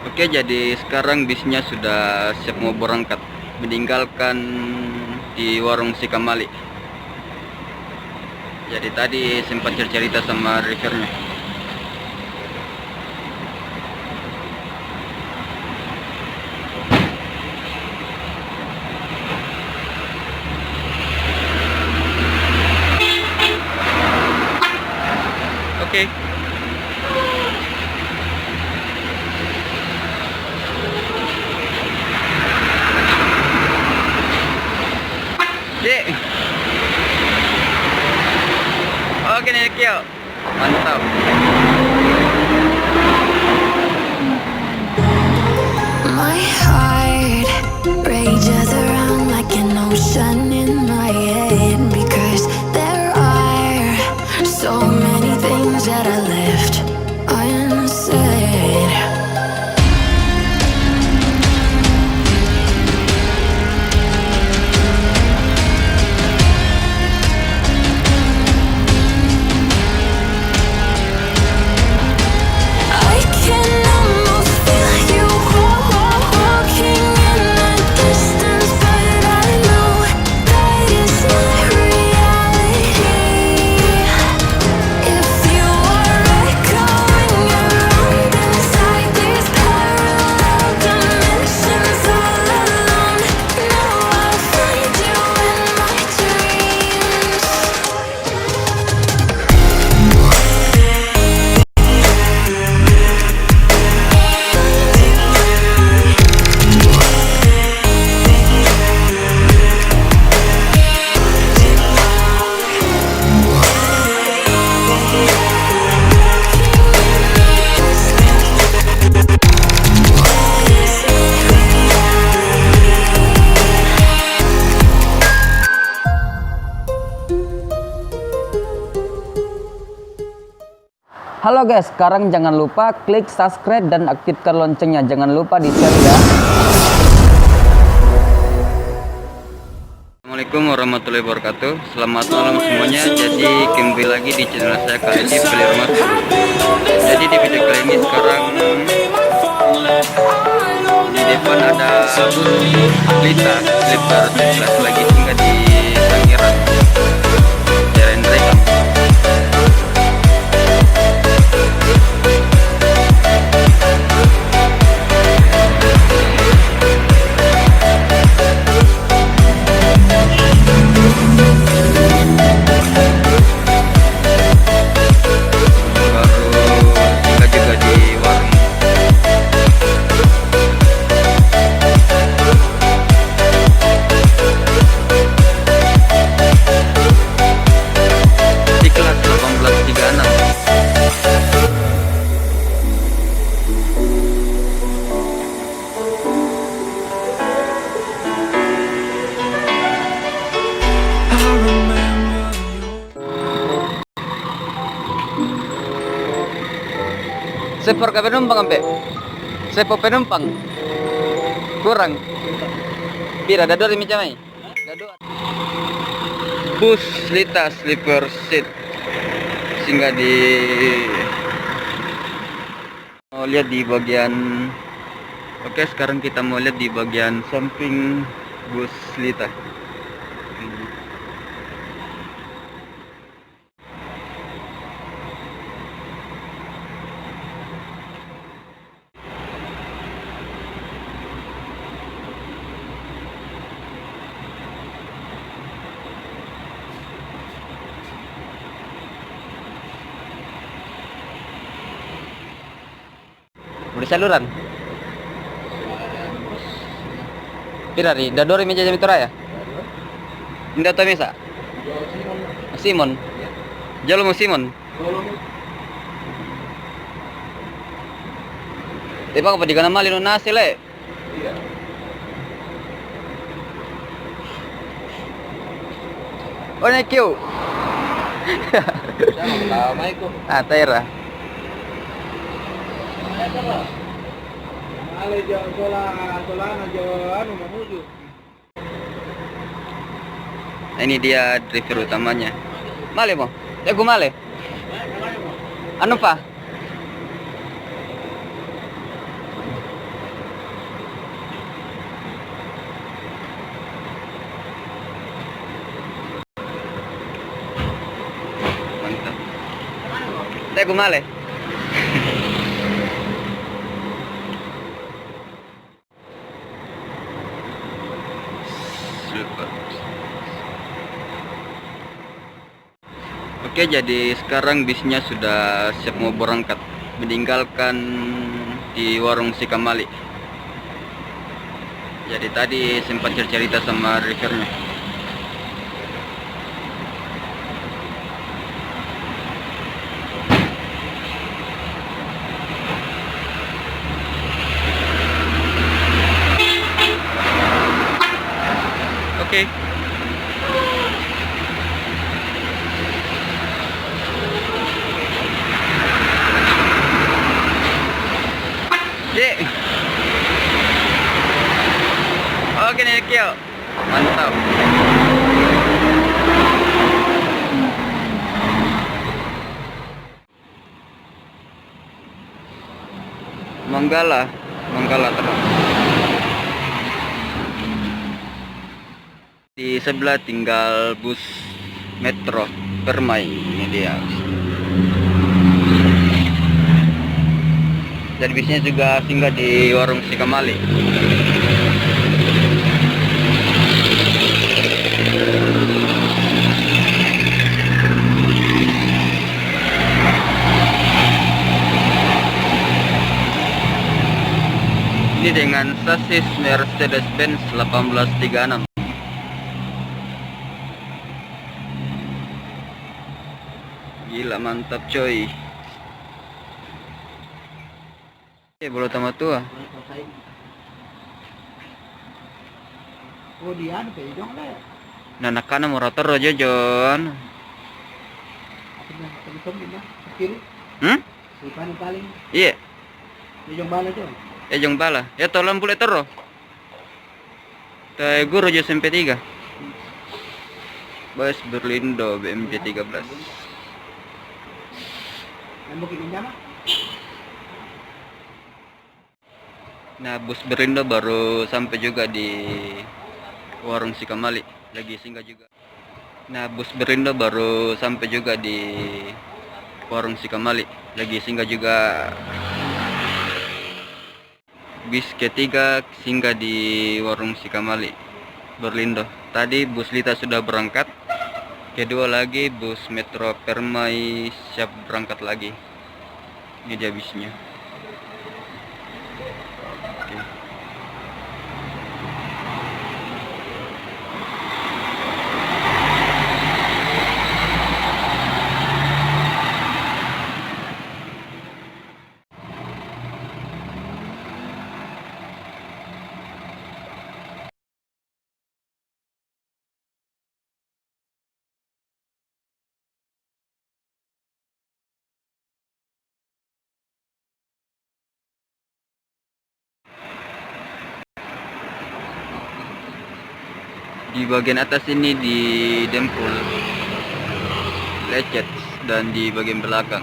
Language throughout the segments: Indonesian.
Oke, jadi sekarang bisnya sudah siap mau berangkat, meninggalkan di warung Sikamali. Jadi tadi sempat cerita sama drivernya. Oke. Dek. Oke nih Kyo. Mantap. My heart rages around like an ocean in my head, because there are so many things that I left unsaid. I can almost feel you walking in the distance, but I know that it's not reality. If you are echoing around inside these parallel dimensions all alone, know I'll find you in my dreams. Halo guys, sekarang jangan lupa klik subscribe dan aktifkan loncengnya. Jangan lupa di share ya. Assalamualaikum warahmatullahi wabarakatuh. Selamat malam semuanya. Jadi kembali lagi di channel saya kali ini beli rumah. Jadi di video kali ini sekarang di depan ada Lita Slipper kelas lagi singgah di Tangerang, Jalan Rekam. Sepor ke penumpang ampe. Sepor penumpang. Kurang. Pira ada dua macam ni. Bus Lita sleeper seat. Singgah di mau lihat di bagian. Oke, sekarang kita mau lihat di bagian samping bus Lita. Udah saluran. Pira ri, dadori meja jam itu raya. Indah to mesa. Simon. Jalo mo Simon. Tiba ka pa di ka na malino na sila eh. Oh, thank you. Ah, Taira. Nah, ini dia driver utamanya. Male mo? Ego male. Ano pa? Teh kumale. Super. Oke, jadi sekarang bisnya sudah siap mau berangkat, meninggalkan di warung Sikamali. Jadi tadi sempat cerita sama drivernya. Oke. Ye. Oke nih Kyo. Mantap. Manggala terus. Di sebelah tinggal bus Metro Permai, ini dia. Dan bisnya juga singgah di warung Sikamali. Ini dengan sasis Mercedes-Benz 1836. Gila, mantap coy. Bola tamat tua. Oh dia ada pejong lah. Nah, nakana morator aja John. Apa yang temen di kiri? Si paling Iya, pejong bala tuh. jong bala. Ya tolong boleh tero. Teh guru jo SMP3. Bus Berlindo BMJ 13. Yang bukit Injama? Nah, bus Berindo baru sampai juga di warung Sikamali, lagi singgah juga. Nah, bus Berindo baru sampai juga di warung Sikamali, lagi singgah juga. Bis ketiga singgah di warung Sikamali, Berlindo. Tadi bus Lita sudah berangkat. Kedua lagi bus Metro Permai siap berangkat lagi. Ini dia bisnya. Oke. Di bagian atas ini di dempul lecet dan di bagian belakang.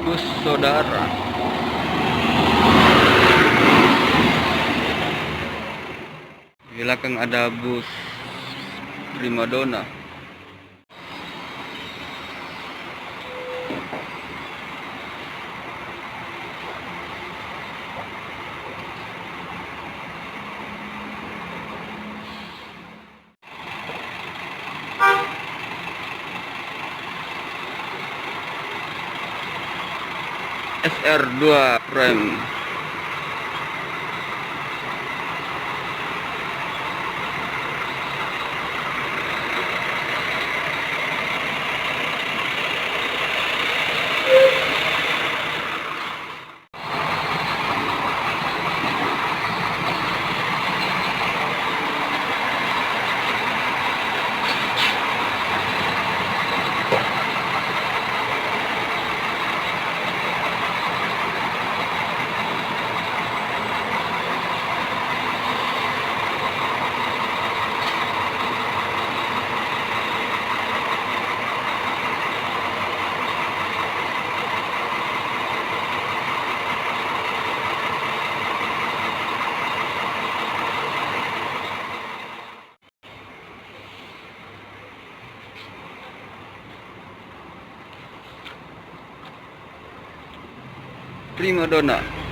Bus saudara. Di belakang ada bus Primadona. SR2 Prime. Prima donna.